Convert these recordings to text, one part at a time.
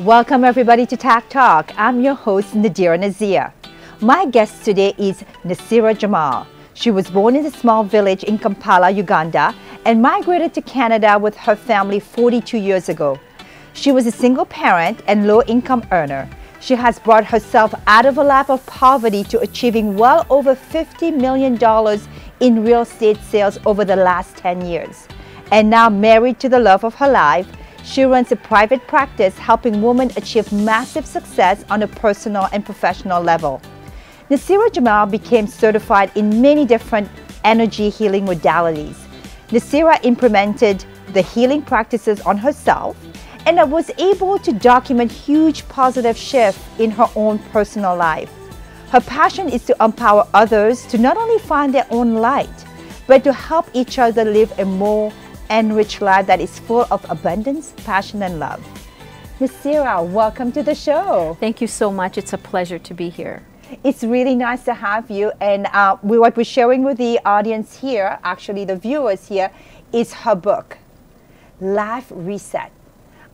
Welcome everybody to TAGTALK. I'm your host Nadirah Nazeer. My guest today is Nasira Jamal. She was born in a small village in Kampala, Uganda, and migrated to Canada with her family 42 years ago. She was a single parent and low-income earner. She has brought herself out of a life of poverty to achieving well over $50 million in real estate sales over the last 10 years. And now married to the love of her life, she runs a private practice helping women achieve massive success on a personal and professional level. Nasira Jamal became certified in many different energy healing modalities. Nasira implemented the healing practices on herself and was able to document huge positive shift in her own personal life. Her passion is to empower others to not only find their own light, but to help each other live a more enriched life that is full of abundance, passion, and love. Nasira, welcome to the show. Thank you so much. It's a pleasure to be here. It's really nice to have you. And what we're sharing with the audience here, actually the viewers here, is her book, Life Reset.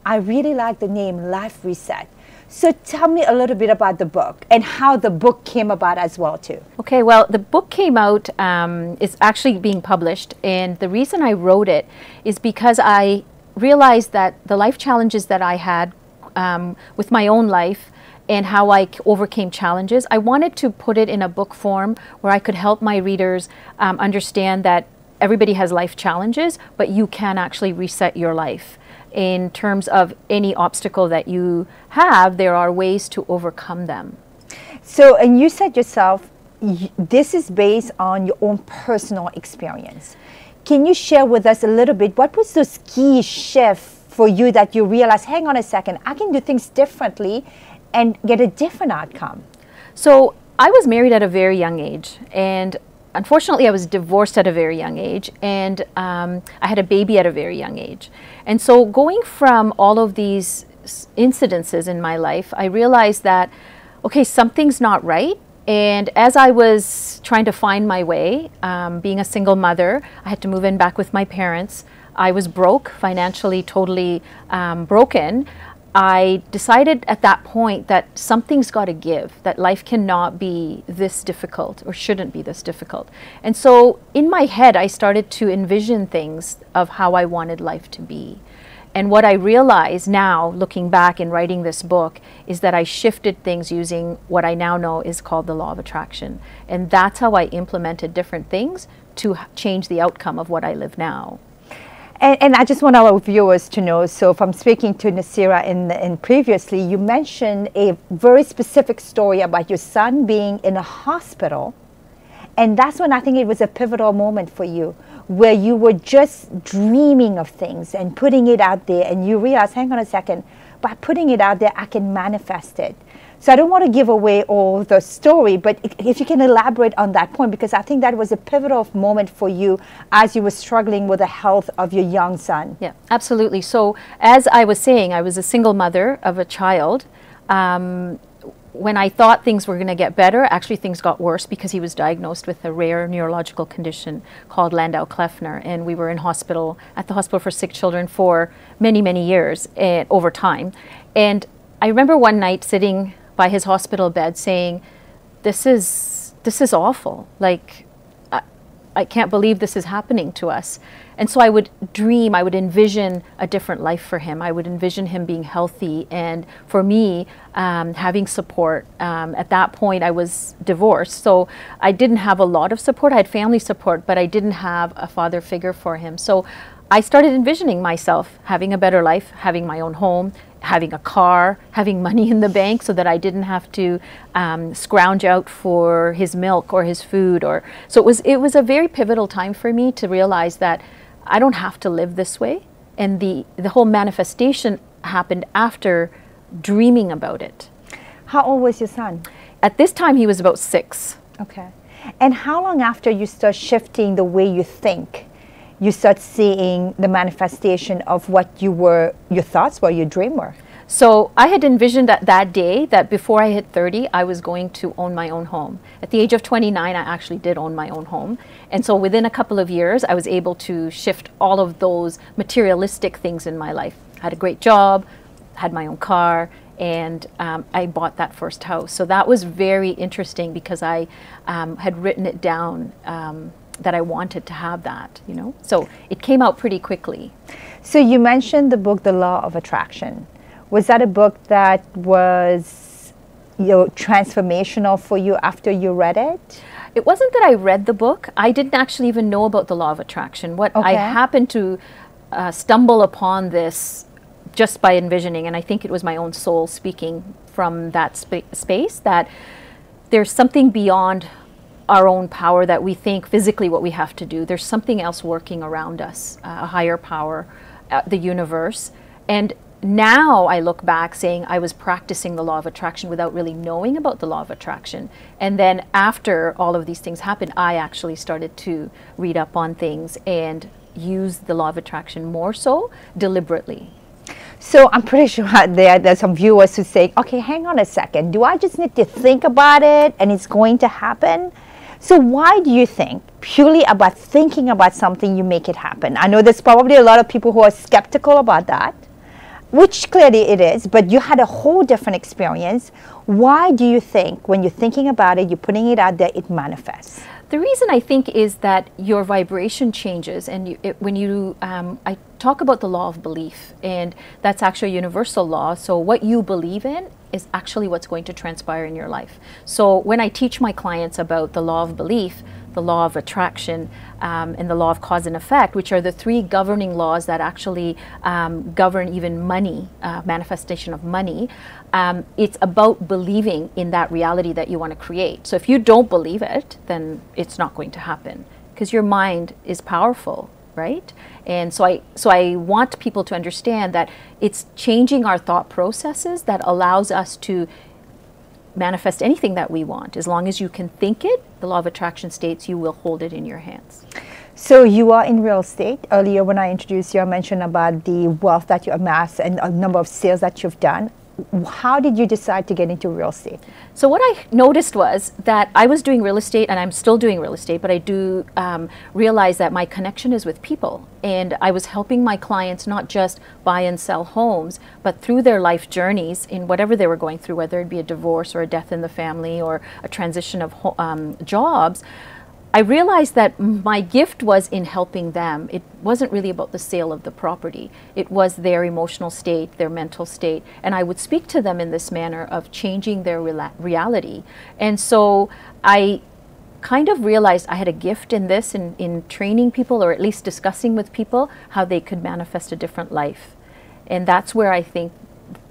I really like the name, Life Reset. So tell me a little bit about the book and how the book came about as well too. Okay, well, the book came out, it's actually being published, and the reason I wrote it is because I realized that the life challenges that I had with my own life and how I overcame challenges, I wanted to put it in a book form where I could help my readers understand that everybody has life challenges, but you can actually reset your life. In terms of any obstacle that you have, there are ways to overcome them. So, and you said yourself, this is based on your own personal experience. Can you share with us a little bit, what was the key shift for you that you realized, hang on a second, I can do things differently and get a different outcome? So I was married at a very young age, and unfortunately, I was divorced at a very young age, and I had a baby at a very young age. And so going from all of these incidences in my life, I realized that, okay, something's not right. And as I was trying to find my way, being a single mother, I had to move in back with my parents. I was broke, financially totally broken. I decided at that point that something's got to give, that life cannot be this difficult or shouldn't be this difficult. And so in my head, I started to envision things of how I wanted life to be. And what I realize now, looking back and writing this book, is that I shifted things using what I now know is called the law of attraction. And that's how I implemented different things to change the outcome of what I live now. And I just want our viewers to know, so from speaking to Nasira and previously, you mentioned a very specific story about your son being in a hospital. And that's when I think it was a pivotal moment for you, where you were just dreaming of things and putting it out there, and you realized, hang on a second, by putting it out there, I can manifest it. So I don't want to give away all the story, but if you can elaborate on that point, because I think that was a pivotal moment for you as you were struggling with the health of your young son. Yeah, absolutely. So as I was saying, I was a single mother of a child. When I thought things were going to get better, actually things got worse because he was diagnosed with a rare neurological condition called Landau-Kleffner, and we were at the hospital for sick children for many, many years over time. And I remember one night sitting by his hospital bed saying, this is awful. Like, I can't believe this is happening to us. And so I would dream, I would envision a different life for him. I would envision him being healthy, and for me, having support. At that point, I was divorced, so I didn't have a lot of support. I had family support, but I didn't have a father figure for him. So I started envisioning myself having a better life, having my own home, having a car, having money in the bank so that I didn't have to scrounge out for his milk or his food. So it was a very pivotal time for me to realize that I don't have to live this way. And the whole manifestation happened after dreaming about it. How old was your son? At this time, he was about 6. Okay. And how long after you start shifting the way you think, you start seeing the manifestation of what your thoughts were, your dream were? So I had envisioned that day that before I hit 30, I was going to own my own home. At the age of 29, I actually did own my own home. And so within a couple of years, I was able to shift all of those materialistic things in my life. I had a great job, had my own car, and I bought that first house. So that was very interesting because I had written it down that I wanted to have that, you know. So it came out pretty quickly. So you mentioned the book, The Law of Attraction. Was that a book that was, you know, transformational for you after you read it? It wasn't that I read the book. I didn't actually even know about the law of attraction. What I happened to stumble upon this just by envisioning, and I think it was my own soul speaking from that space, that there's something beyond our own power that we think physically what we have to do. There's something else working around us, a higher power, the universe. And now I look back saying I was practicing the law of attraction without really knowing about the law of attraction. And then after all of these things happened, I actually started to read up on things and use the law of attraction more so deliberately. So I'm pretty sure there's some viewers who say, okay, hang on a second. Do I just need to think about it and it's going to happen? So why do you think, purely about thinking about something, you make it happen? I know there's probably a lot of people who are skeptical about that, which clearly it is, but you had a whole different experience. Why do you think when you're thinking about it, you're putting it out there, it manifests? The reason I think is that your vibration changes, and I talk about the law of belief, and that's actually a universal law. So what you believe in is actually what's going to transpire in your life. So when I teach my clients about the law of belief, the law of attraction, and the law of cause and effect, which are the three governing laws that actually govern even money, manifestation of money, it's about believing in that reality that you want to create. So if you don't believe it, then it's not going to happen, because your mind is powerful, right? And so I want people to understand that it's changing our thought processes that allows us to manifest anything that we want. As long as you can think it, the law of attraction states you will hold it in your hands. So you are in real estate. Earlier when I introduced you, I mentioned about the wealth that you amassed and a number of sales that you've done. How did you decide to get into real estate? So what I noticed was that I was doing real estate, and I'm still doing real estate, but I do realize that my connection is with people. And I was helping my clients not just buy and sell homes, but through their life journeys in whatever they were going through, whether it be a divorce or a death in the family or a transition of jobs. I realized that my gift was in helping them. It wasn't really about the sale of the property. It was their emotional state, their mental state. And I would speak to them in this manner of changing their reality. And so I kind of realized I had a gift in this, in training people, or at least discussing with people how they could manifest a different life. And that's where I think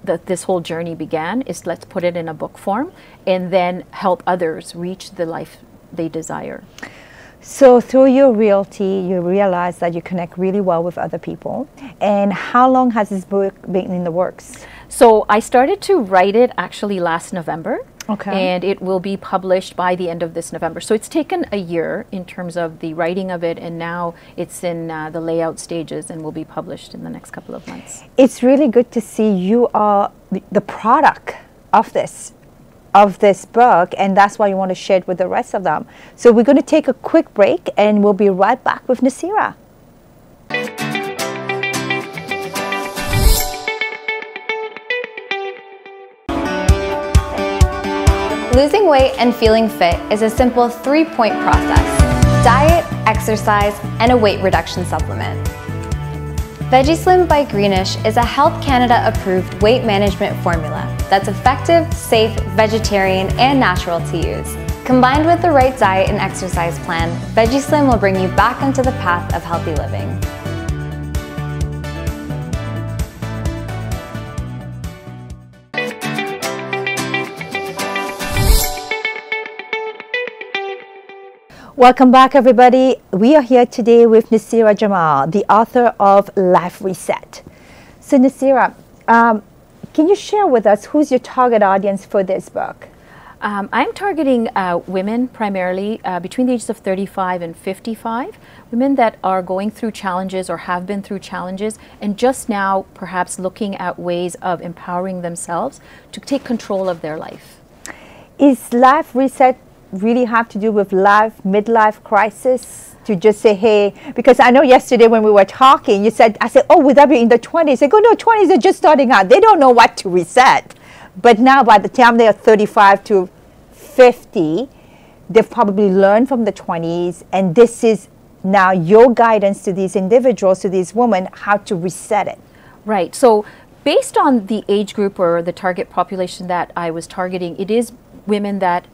that this whole journey began, is let's put it in a book form and then help others reach the life they desire. So through your realty, you realize that you connect really well with other people. And how long has this book been in the works? So I started to write it actually last November. Okay. And it will be published by the end of this November. So it's taken a year in terms of the writing of it, and now it's in the layout stages and will be published in the next couple of months. It's really good to see you are the product of this book, and that's why you want to share it with the rest of them. So we're going to take a quick break, and we'll be right back with Nasira. Losing weight and feeling fit is a simple 3-point process: diet, exercise, and a weight reduction supplement. VeggieSlim by Greenish is a Health Canada approved weight management formula that's effective, safe, vegetarian, and natural to use. Combined with the right diet and exercise plan, VeggieSlim will bring you back onto the path of healthy living. Welcome back, everybody. We are here today with Nasira Jamal, the author of Life Reset. So Nasira, can you share with us who's your target audience for this book? I'm targeting women primarily between the ages of 35 and 55, women that are going through challenges or have been through challenges and just now perhaps looking at ways of empowering themselves to take control of their life. Is Life Reset really have to do with midlife crisis? To just say, hey, because I know yesterday when we were talking, you said, I said, oh, would that be in the 20s? I go, no, 20s are just starting out. They don't know what to reset. But now by the time they are 35 to 50, they've probably learned from the 20s, and this is now your guidance to these individuals, to these women, how to reset it. Right. So based on the age group or the target population that I was targeting, it is women that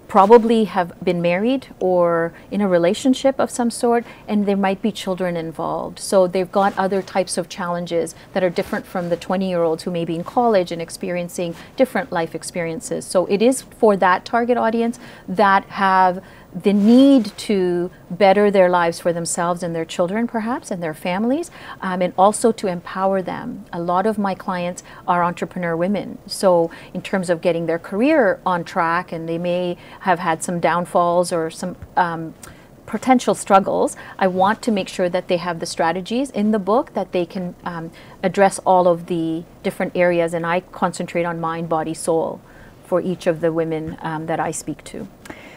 probably have been married or in a relationship of some sort, and there might be children involved. So they've got other types of challenges that are different from the 20-year-olds who may be in college and experiencing different life experiences. So it is for that target audience that have the need to better their lives for themselves and their children, perhaps, and their families, and also to empower them. A lot of my clients are entrepreneur women. So in terms of getting their career on track, and they may have had some downfalls or some potential struggles, I want to make sure that they have the strategies in the book that they can address all of the different areas, and I concentrate on mind, body, soul for each of the women that I speak to.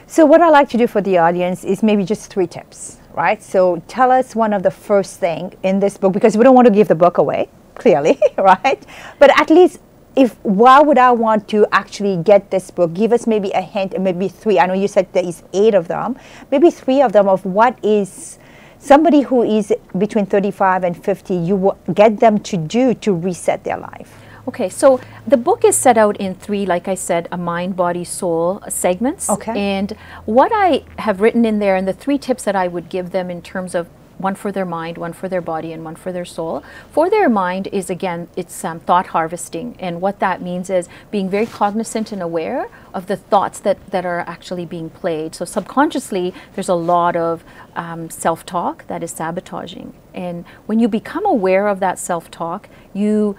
So what I like to do for the audience is maybe just 3 tips, right? So tell us one of the first thing in this book, because we don't want to give the book away, clearly, right? But at least why would I want to actually get this book? Give us maybe a hint, maybe 3. I know you said there is 8 of them, maybe 3 of them of what is somebody who is between 35 and 50, you will get them to do to reset their life. Okay, so the book is set out in 3, like I said, a mind, body, soul segments. Okay. And what I have written in there, and the 3 tips that I would give them in terms of one for their mind, one for their body, and one for their soul. For their mind is, again, it's thought harvesting. And what that means is being very cognizant and aware of the thoughts that are actually being played. So subconsciously, there's a lot of self-talk that is sabotaging. And when you become aware of that self-talk, you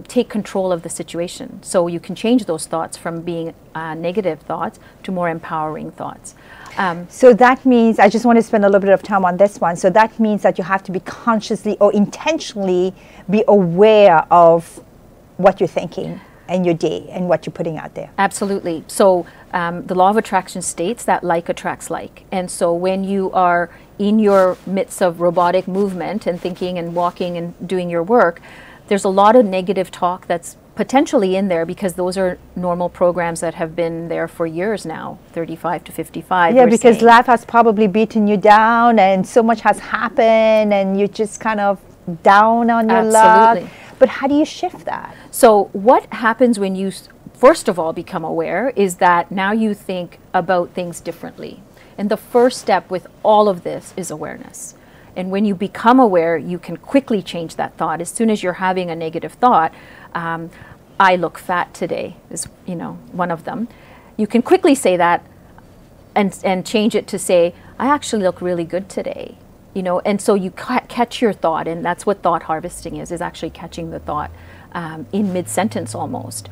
take control of the situation. So you can change those thoughts from being negative thoughts to more empowering thoughts. So that means, I just want to spend a little bit of time on this one. So that means that you have to be consciously or intentionally be aware of what you're thinking and your day and what you're putting out there. Absolutely. So the law of attraction states that like attracts like. And so when you are in your midst of robotic movement and thinking and walking and doing your work, there's a lot of negative talk that's potentially in there, because those are normal programs that have been there for years now, 35 to 55. Yeah, because life has probably beaten you down and so much has happened and you're just kind of down on your luck. But how do you shift that? So what happens when you first of all become aware is that now you think about things differently. And the first step with all of this is awareness. And when you become aware, you can quickly change that thought. As soon as you're having a negative thought, I look fat today is, one of them. You can quickly say that and change it to say, I actually look really good today. And so you catch your thought, and that's what thought harvesting is actually catching the thought in mid-sentence almost.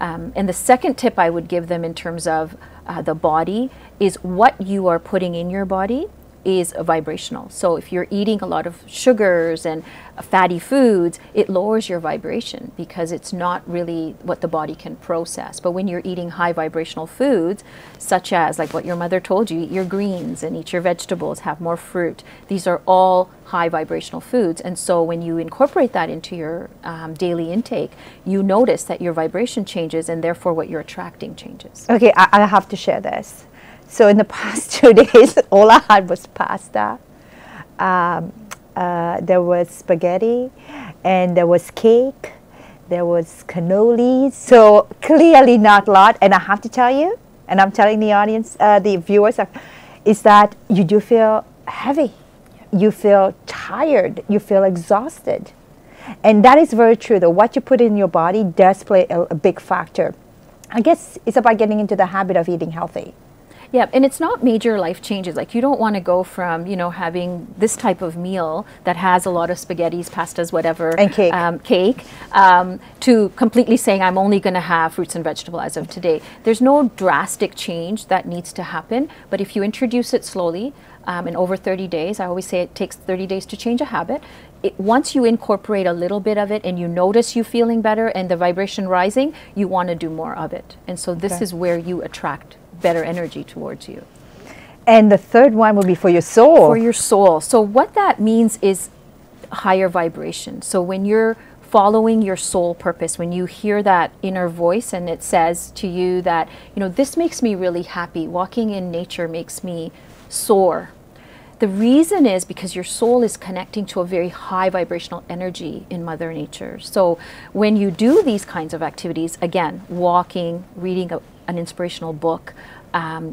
And the second tip I would give them in terms of the body is what you are putting in your body is vibrational. So if you're eating a lot of sugars and fatty foods, it lowers your vibration because it's not really what the body can process. But when you're eating high vibrational foods, such as like what your mother told you, eat your greens and eat your vegetables, have more fruit. These are all high vibrational foods. And so when you incorporate that into your daily intake, you notice that your vibration changes, and therefore what you're attracting changes. Okay, I have to share this. So in the past 2 days, all I had was pasta. There was spaghetti, and there was cake. There was cannolis. So clearly not a lot. And I have to tell you, and I'm telling the audience, the viewers, is that you do feel heavy. You feel tired. You feel exhausted. And that is very true, though. What you put in your body does play a big factor. I guess it's about getting into the habit of eating healthy. Yeah, and it's not major life changes. Like, you don't want to go from, having this type of meal that has a lot of spaghettis, pastas, whatever, and cake, to completely saying I'm only going to have fruits and vegetables as of today. There's no drastic change that needs to happen, but if you introduce it slowly, in over 30 days, I always say it takes 30 days to change a habit. Once you incorporate a little bit of it and you notice you feeling better and the vibration rising, you want to do more of it. And so this is where you attract better energy towards you. And the third one would be for your soul. For your soul. So what that means is higher vibration. So when you're following your soul purpose, when you hear that inner voice and it says to you that, you know, this makes me really happy, walking in nature makes me soar. The reason is because your soul is connecting to a very high vibrational energy in Mother Nature. So when you do these kinds of activities, again, walking, reading an inspirational book,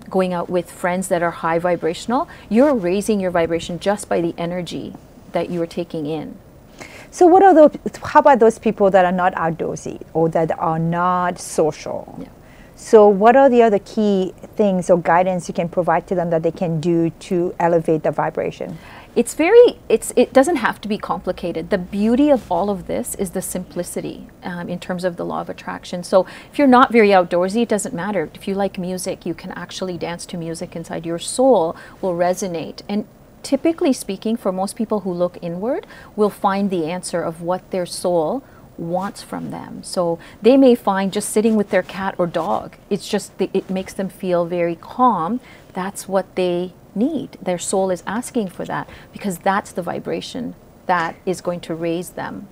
going out with friends that are high vibrational, you're raising your vibration just by the energy that you are taking in. So what are those, how about those people that are not outdoorsy or that are not social? Yeah. So what are the other key things or guidance you can provide to them that they can do to elevate the vibration? It doesn't have to be complicated. The beauty of all of this is the simplicity in terms of the law of attraction. So if you're not very outdoorsy, it doesn't matter. If you like music, you can actually dance to music inside. Your soul will resonate. And typically speaking, for most people who look inward, will find the answer of what their soul wants from them. So they may find just sitting with their cat or dog, it's just, it makes them feel very calm. That's what they need. Their soul is asking for that because that's the vibration that is going to raise them.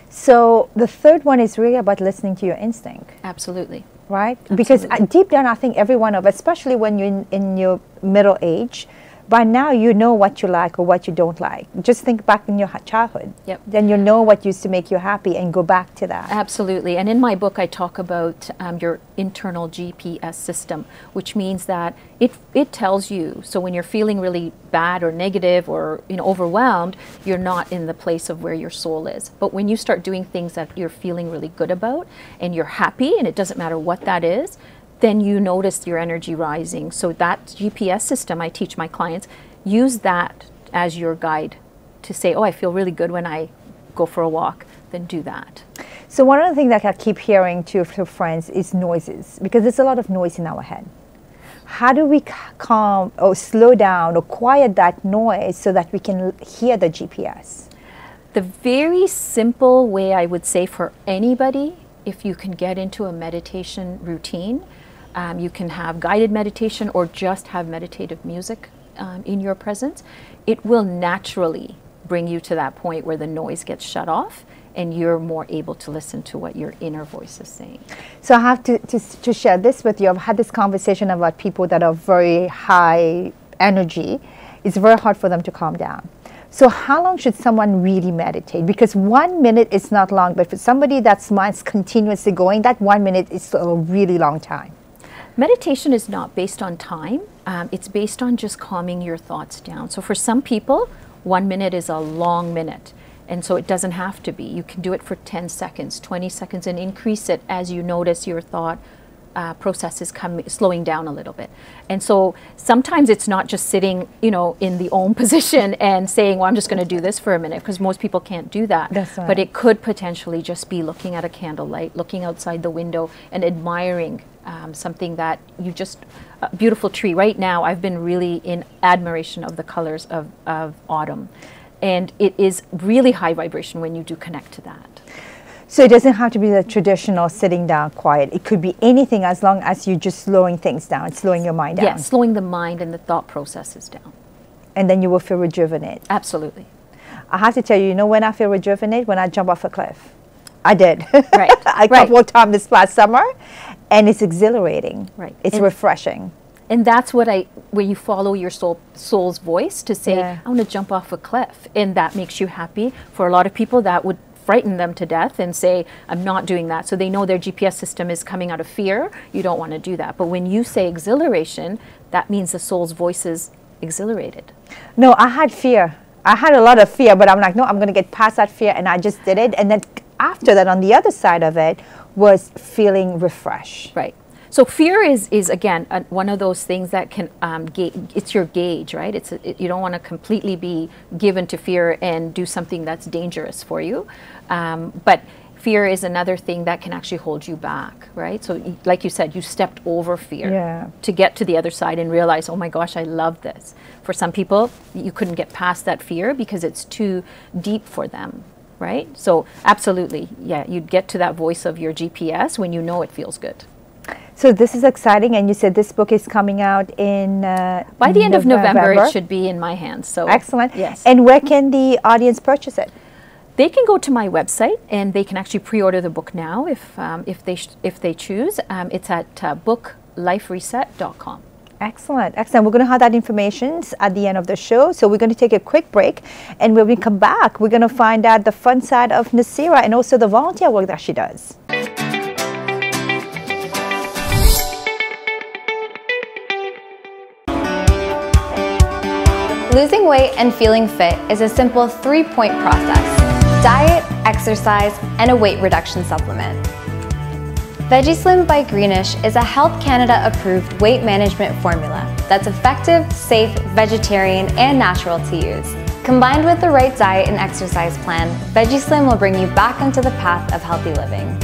So the third one is really about listening to your instinct. Absolutely. Right? Absolutely. Because deep down, I think every one of us, especially when you're in your middle age, by now you know what you like or what you don't like. Just think back in your childhood. Yep. Then you know what used to make you happy and go back to that. Absolutely. And in my book, I talk about your internal GPS system, which means that it tells you. So when you're feeling really bad or negative or overwhelmed, you're not in the place of where your soul is. But when you start doing things that you're feeling really good about and you're happy, and it doesn't matter what that is, then you notice your energy rising. So that GPS system, I teach my clients, use that as your guide to say, oh, I feel really good when I go for a walk, then do that. So one of the things that I keep hearing to friends is noises, because there's a lot of noise in our head. How do we calm or slow down or quiet that noise so that we can hear the GPS? The very simple way I would say for anybody, if you can get into a meditation routine, you can have guided meditation or just have meditative music in your presence. It will naturally bring you to that point where the noise gets shut off and you're more able to listen to what your inner voice is saying. So I have to share this with you. I've had this conversation about people that are very high energy. It's very hard for them to calm down. So how long should someone really meditate? Because 1 minute is not long, but for somebody that's mind's continuously going, that 1 minute is a really long time. Meditation is not based on time. It's based on just calming your thoughts down. So for some people, 1 minute is a long minute. And so it doesn't have to be. You can do it for 10 seconds, 20 seconds, and increase it as you notice your thought process is slowing down a little bit. And so sometimes it's not just sitting, in the Om position and saying, well, I'm just going to do this for a minute, because most people can't do that. That's right. But it could potentially just be looking at a candlelight, looking outside the window and admiring something that a beautiful tree. Right now, I've been really in admiration of the colors of autumn. And it is really high vibration when you do connect to that. So it doesn't have to be the traditional sitting down quiet. It could be anything as long as you're just slowing things down, slowing your mind down. Yes, slowing the mind and the thought processes down. And then you will feel rejuvenated. Absolutely. I have to tell you, when I feel rejuvenated? When I jump off a cliff. I did. Right. A couple of times this past summer, and it's exhilarating. Right. It's refreshing. And that's where you follow your soul's voice to say, Yeah. I want to jump off a cliff. And that makes you happy. For a lot of people, that would frighten them to death and say, I'm not doing that. So they know their GPS system is coming out of fear. You don't want to do that. But when you say exhilaration, that means the soul's voice is exhilarated. No, I had fear. I had a lot of fear, but I'm like, no, I'm going to get past that fear. And I just did it. And then after that, on the other side of it, was feeling refreshed. Right. So fear is again, one of those things that can, it's your gauge, right? You don't want to completely be given to fear and do something that's dangerous for you. But fear is another thing that can actually hold you back, right? So like you said, you stepped over fear to get to the other side and realize, oh my gosh, I love this. For some people, you couldn't get past that fear because it's too deep for them, right? So absolutely, yeah, you'd get to that voice of your GPS when you know it feels good. So this is exciting, and you said this book is coming out in by the end of November. It should be in my hands. So excellent. Yes. And where can the audience purchase it? They can go to my website, and they can actually pre-order the book now if they choose. It's at booklifereset.com. Excellent, excellent. We're going to have that information at the end of the show. So we're going to take a quick break, and when we come back, we're going to find out the fun side of Nasira and also the volunteer work that she does. Losing weight and feeling fit is a simple 3-point process: diet, exercise, and a weight reduction supplement. VegiSlim by Greenish is a Health Canada approved weight management formula that's effective, safe, vegetarian, and natural to use. Combined with the right diet and exercise plan, VegiSlim will bring you back onto the path of healthy living.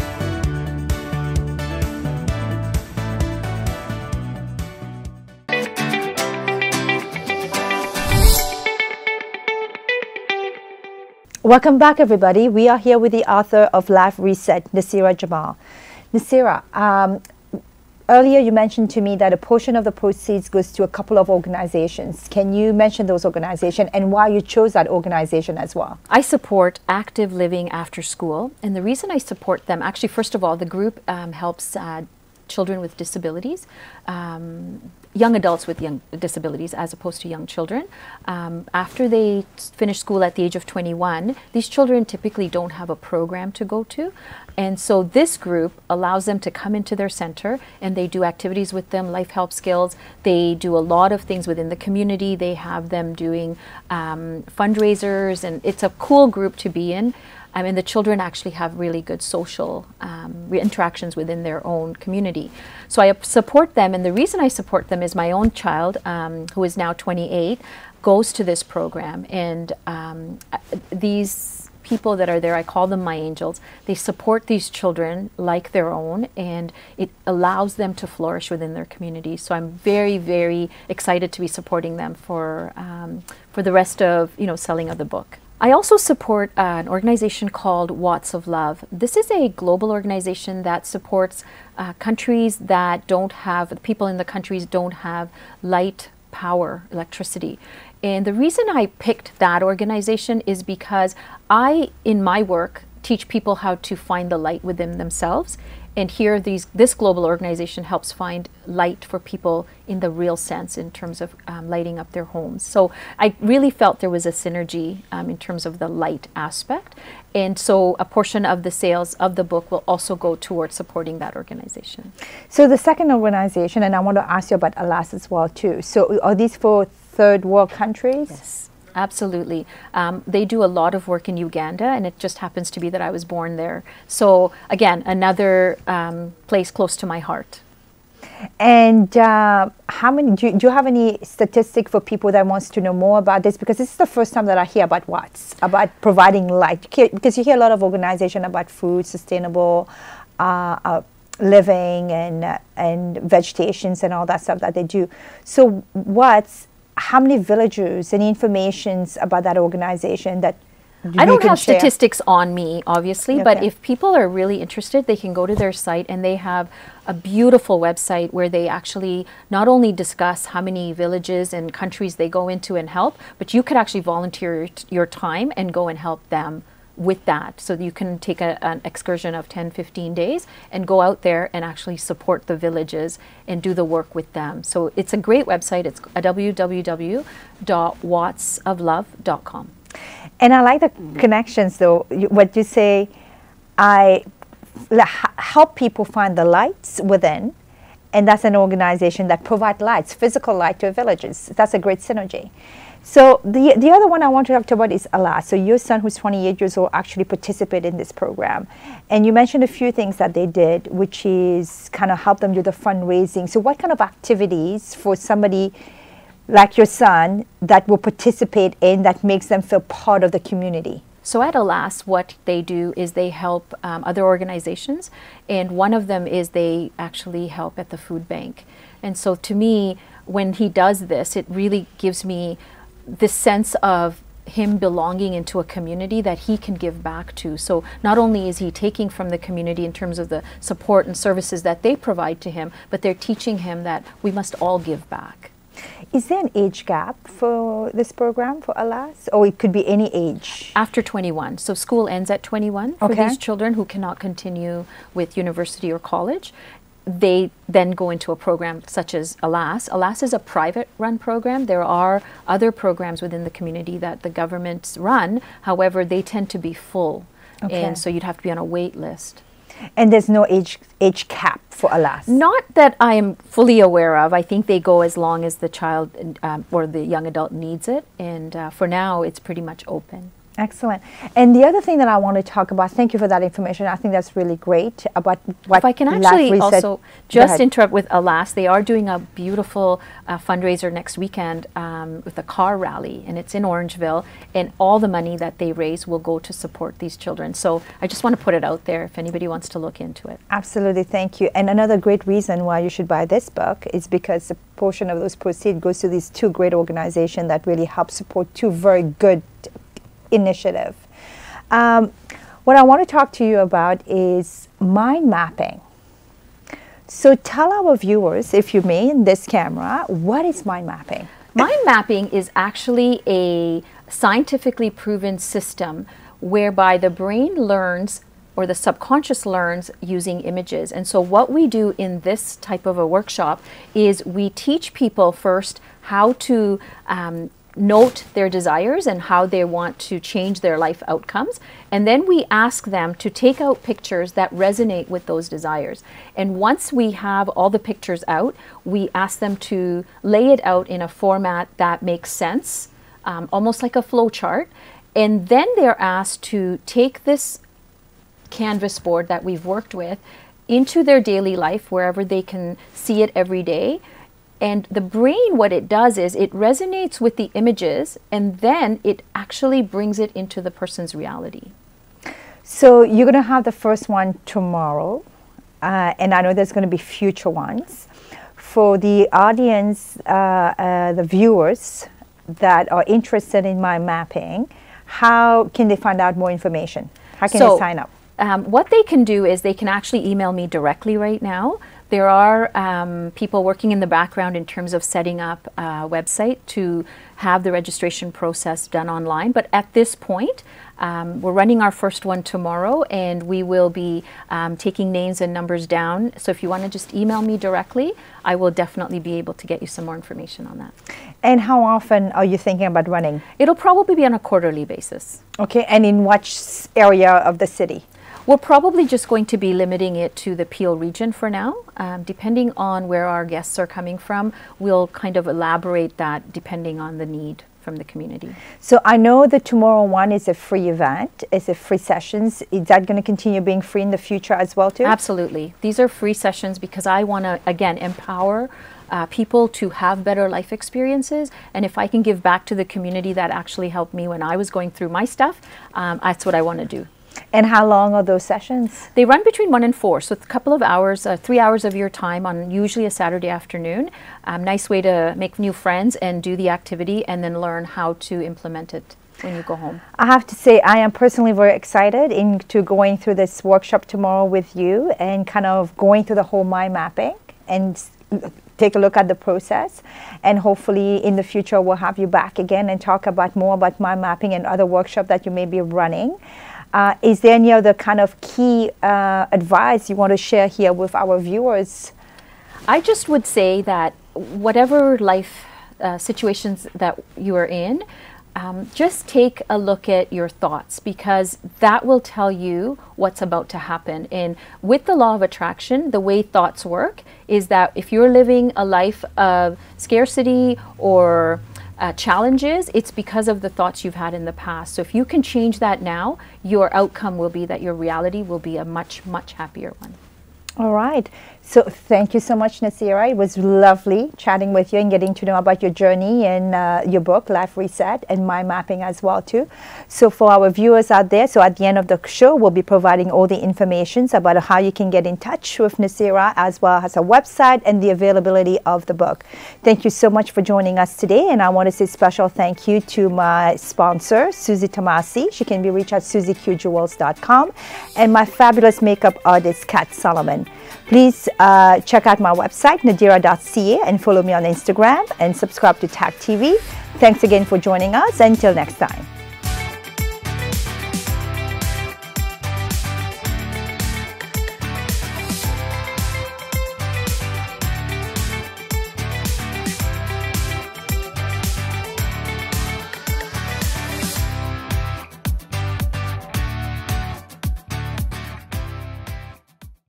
Welcome back, everybody. We are here with the author of Life Reset, Nasira Jamal. Nasira, earlier you mentioned to me that a portion of the proceeds goes to a couple of organizations. Can you mention those organizations and why you chose that organization as well? I support Active Living After School, and the reason I support them, actually, first of all, the group helps children with disabilities, young adults with young disabilities as opposed to young children. After they finish school at the age of 21, these children typically don't have a program to go to. And so this group allows them to come into their center, and they do activities with them, life help skills. They do a lot of things within the community. They have them doing fundraisers, and it's a cool group to be in. I mean, the children actually have really good social interactions within their own community. So I support them, and the reason I support them is my own child, who is now 28, goes to this program, and these people that are there, I call them my angels. They support these children like their own, and it allows them to flourish within their community. So I'm very, very excited to be supporting them for the rest of, selling of the book. I also support an organization called Watts of Love. This is a global organization that supports countries that don't have, people in the countries don't have light, power, electricity. And the reason I picked that organization is because I, in my work, teach people how to find the light within themselves. And here, this global organization helps find light for people in the real sense in terms of lighting up their homes. So I really felt there was a synergy in terms of the light aspect. And so a portion of the sales of the book will also go towards supporting that organization. So the second organization, and I want to ask you about ALAS as well too. So are these for third world countries? Yes. Absolutely. They do a lot of work in Uganda, and it just happens to be that I was born there. So again, another place close to my heart. And how many, do you have any statistic for people that wants to know more about this? Because this is the first time that I hear about Watts, about providing light. Because you hear a lot of organization about food, sustainable living and vegetations and all that stuff that they do. So Watts, how many villagers, any information about that organization that I don't have statistics on me, obviously, okay. But if people are really interested, they can go to their site, and they have a beautiful website where they actually not only discuss how many villages and countries they go into and help, but you could actually volunteer your time and go and help them with that. So you can take an excursion of 10, 15 days and go out there and actually support the villages and do the work with them. So it's a great website. It's www.wattsoflove.com. And I like the connections though, what you say, I help people find the lights within, and that's an organization that provides lights, physical light to villages. That's a great synergy. So the other one I want to talk about is ALAS. So your son, who's 28 years old, actually participated in this program. And you mentioned a few things that they did, which is kind of help them do the fundraising. So what kind of activities for somebody like your son that will participate in that makes them feel part of the community? So at ALAS, what they do is they help other organizations. And one of them is they actually help at the food bank. And so to me, when he does this, it really gives me this sense of him belonging into a community that he can give back to. So not only is he taking from the community in terms of the support and services that they provide to him, but they're teaching him that we must all give back. Is there an age gap for this program for ALAS, or it could be any age? After 21. So school ends at 21 for these children who cannot continue with university or college. They then go into a program such as ALAS. ALAS is a private run program. There are other programs within the community that the governments run. However, they tend to be full. And so you'd have to be on a wait list. And there's no age cap for ALAS? Not that I am fully aware of. I think they go as long as the child or the young adult needs it. And for now, it's pretty much open. Excellent. And the other thing that I want to talk about, thank you for that information. I think that's really great about what if I can actually also just interrupt with ALAS, they are doing a beautiful fundraiser next weekend with a car rally, and it's in Orangeville, and all the money that they raise will go to support these children. So I just want to put it out there if anybody wants to look into it. Absolutely, thank you. And another great reason why you should buy this book is because a portion of those proceeds goes to these two great organizations that really help support two very good initiative. What I want to talk to you about is mind mapping. So tell our viewers, if you may, in this camera, what is mind mapping? Mind mapping is actually a scientifically proven system whereby the brain learns, or the subconscious learns, using images. And so what we do in this type of a workshop is we teach people first how to note their desires and how they want to change their life outcomes. And then we ask them to take out pictures that resonate with those desires. And once we have all the pictures out, we ask them to lay it out in a format that makes sense, almost like a flow chart. And then they're asked to take this canvas board that we've worked with into their daily life, wherever they can see it every day. And the brain, what it does is it resonates with the images, and then it actually brings it into the person's reality. So you're going to have the first one tomorrow, and I know there's going to be future ones. For the audience, the viewers that are interested in mind mapping, how can they find out more information? How can they sign up? What they can do is they can actually email me directly right now. There are people working in the background in terms of setting up a website to have the registration process done online. But at this point, we're running our first one tomorrow, and we will be taking names and numbers down. So if you want to just email me directly, I will definitely be able to get you some more information on that. And how often are you thinking about running? It'll probably be on a quarterly basis. Okay, and in what area of the city? We're probably just going to be limiting it to the Peel region for now. Depending on where our guests are coming from, we'll kind of elaborate that depending on the need from the community. So I know the tomorrow one is a free event, it's a free sessions. Is that going to continue being free in the future as well too? Absolutely. These are free sessions because I want to, again, empower people to have better life experiences. And if I can give back to the community that actually helped me when I was going through my stuff, that's what I want to do. And how long are those sessions? They run between 1 and 4, so it's a couple of hours, 3 hours of your time on usually a Saturday afternoon. Nice way to make new friends and do the activity and then learn how to implement it when you go home. I have to say I am personally very excited into going through this workshop tomorrow with you and kind of going through the whole mind mapping and take a look at the process. And hopefully in the future we'll have you back again and talk about more about mind mapping and other workshops that you may be running. Is there any other kind of key advice you want to share here with our viewers? I just would say that whatever life situations that you are in, just take a look at your thoughts, because that will tell you what's about to happen. And with the law of attraction, the way thoughts work is that if you're living a life of scarcity or challenges, it's because of the thoughts you've had in the past. So if you can change that now, your outcome will be that your reality will be a much, much happier one. All right. So thank you so much, Nasira. It was lovely chatting with you and getting to know about your journey and your book, Life Reset, and mind mapping as well too. So for our viewers out there, so at the end of the show, we'll be providing all the information about how you can get in touch with Nasira, as well as her website and the availability of the book. Thank you so much for joining us today. And I want to say special thank you to my sponsor, Susie Tomasi. She can be reached at susieqjewels.com, and my fabulous makeup artist, Kat Solomon. Please check out my website, nadirah.ca, and follow me on Instagram and subscribe to TAG TV. Thanks again for joining us. Until next time.